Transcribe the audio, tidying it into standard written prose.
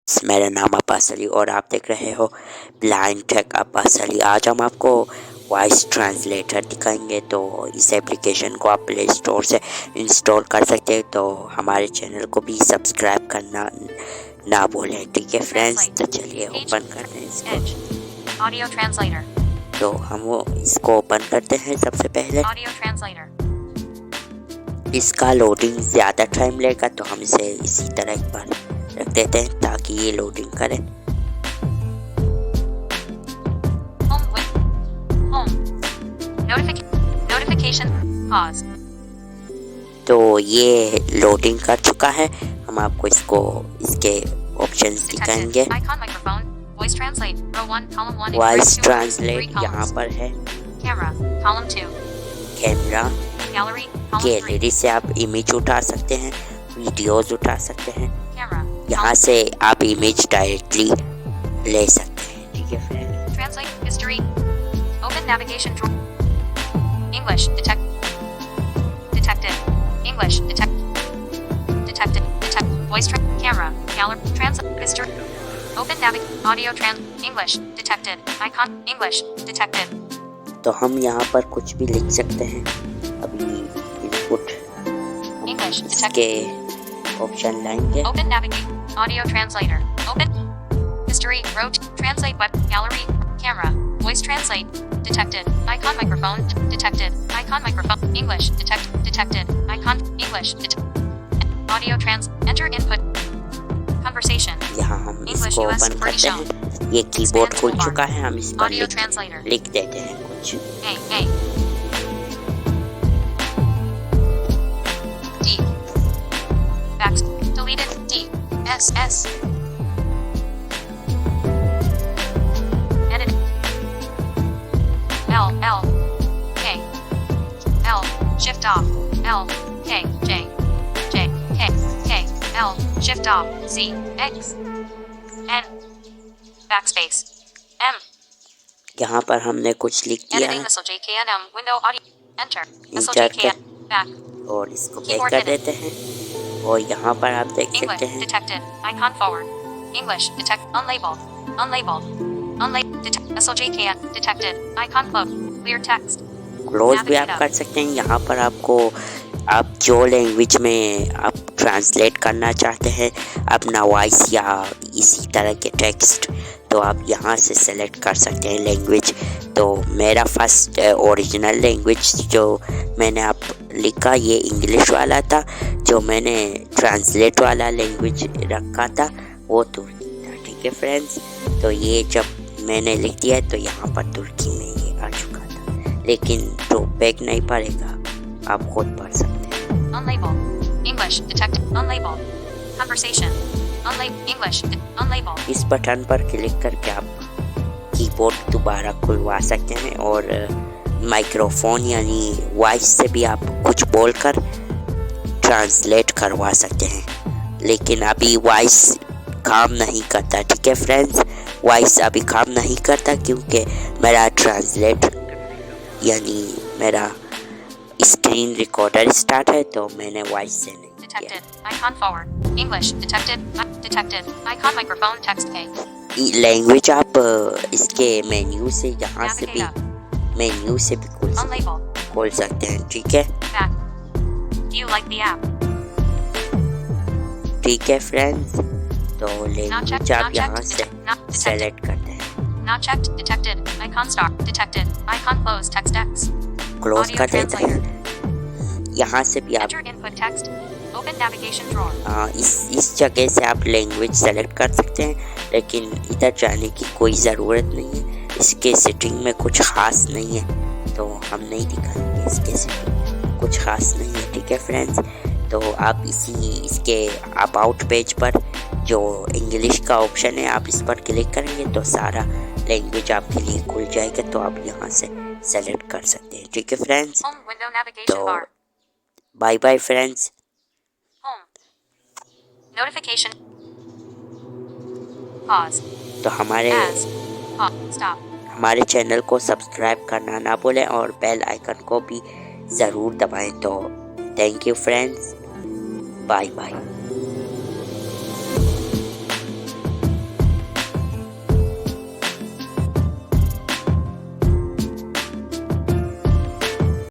मेरा नाम अब्बास अली और आप देख रहे हो ब्लाइंड टेक अब्बास अली। आज हम आपको वॉइस ट्रांसलेटर दिखाएंगे। तो इस एप्लीकेशन को आप प्ले स्टोर से इंस्टॉल कर सकते हैं। तो हमारे चैनल को भी सब्सक्राइब करना ना भूलें, ठीक है फ्रेंड्स। तो चलिए ओपन करते हैं इसको। Audio translator. तो हम वो इसको ओपन करते हैं। सबसे पहले ऑडियो ट्रांसलेटर। इसका लोडिंग ज़्यादा टाइम लेगा, तो हम इसे इसी तरह एक बार रख देते हैं ताकि ये लोडिंग करे। Notification pause. तो ये लोडिंग कर चुका है। हम आपको इसको इसके ऑप्शंस दिखाएंगे। वॉइस ट्रांसलेट रो 1 कॉलम 1 वॉइस ट्रांसलेट यहाँ पर है। Camera column 2 camera gallery gallery से आप इमेज उठा सकते हैं, वीडियोस उठा सकते हैं। कैमरा यहाँ से आप इमेज डायरेक्टली ले सकते हैं, ठीक है friend. Translate history open navigation English detected English detected voice camera gallery translate history open navigation audio trans English detected icon English detected. तो हम यहाँ पर कुछ भी लिख सकते हैं। अभी इनपुट इंग्लिश इसके ऑप्शन लाएंगे। Open navigate audio translator open history wrote translate web gallery camera voice translate detected icon microphone detected icon microphone English detected icon English audio trans enter input conversation. यहाँ हम इसको open करते हैं। ये keyboard खुल चुका है। हम इस पर लिख देते हैं कुछ। D back deleted D S S edit L L K L shift off L K J J K K L shift off Z X N backspace M। यहाँ पर हमने कुछ लिख दिया है। इंटर back और इसको बैक कर देते हैं। और यहाँ पर आप देख सकते हैं detected icon forward English detect unlabeled detected icon close clear text close भी आप कर सकते हैं। यहाँ पर आपको आप जो लैंग्वेज में आप ट्रांसलेट करना चाहते हैं अपना वॉइस या इसी तरह के टेक्स्ट, तो आप यहाँ से सेलेक्ट कर सकते हैं लैंग्वेज। तो मेरा फर्स्ट ओरिजिनल लैंग्वेज जो मैंने आप लिखा ये इंग्लिश वाला था। जो मैंने ट्रांसलेट वाला लैंग्वेज रखा था वो तुर्की था, ठीक है फ्रेंड्स। तो ये जब मैंने लिख दिया तो यहाँ पर तुर्की में ये आ चुका था, लेकिन तो बैक नहीं पड़ेगा, आप खुद पढ़ सकते हैं। Unlabeled English detected unlabeled conversation unlabeled English unlabeled। इस बटन पर क्लिक करके आप कीबोर्ड दोबारा खुलवा सकते हैं और माइक्रोफोन यानी वॉइस से भी आप कुछ बोलकर ट्रांसलेट करवा सकते हैं। लेकिन अभी वॉइस काम नहीं करता, ठीक है फ्रेंड्स। वॉइस अभी काम नहीं करता क्योंकि मेरा ट्रांसलेट यानी मेरा स्क्रीन रिकॉर्डर स्टार्ट है, तो मैंने वॉइस से नहीं detected icon forward English detected icon microphone text K। Language आप इसके मेन्यू से यहाँ से भी मेन्यू से भी खोल सकते हैं, ठीक है। Do you like the app? ठीक है फ्रेंड्स। तो लैंग्वेज आप यहाँ से सेलेक्ट करते हैं। Not checked detected icon star detected icon close text X close कर देते हैं। यहाँ से भी आप इस जगह से आप लैंग्वेज सेलेक्ट कर सकते हैं, लेकिन इधर जाने की कोई ज़रूरत नहीं है। इसके सेटिंग में कुछ ख़ास नहीं है, तो हम नहीं दिखाएंगे। इसके सेटिंग कुछ ख़ास नहीं है, ठीक है फ्रेंड्स। तो आप इसके अबाउट पेज पर जो इंग्लिश का ऑप्शन है आप इस पर क्लिक करेंगे तो सारा लैंग्वेज आपके लिए खुल जाएगा। तो आप यहाँ से सेलेक्ट कर सकते हैं, ठीक है फ्रेंड्स। तो bye bye friends. Notification pause. तो हमारे चैनल को सब्सक्राइब करना ना भूलें और बेल आइकन को भी ज़रूर दबाएं। तो thank you friends, bye bye.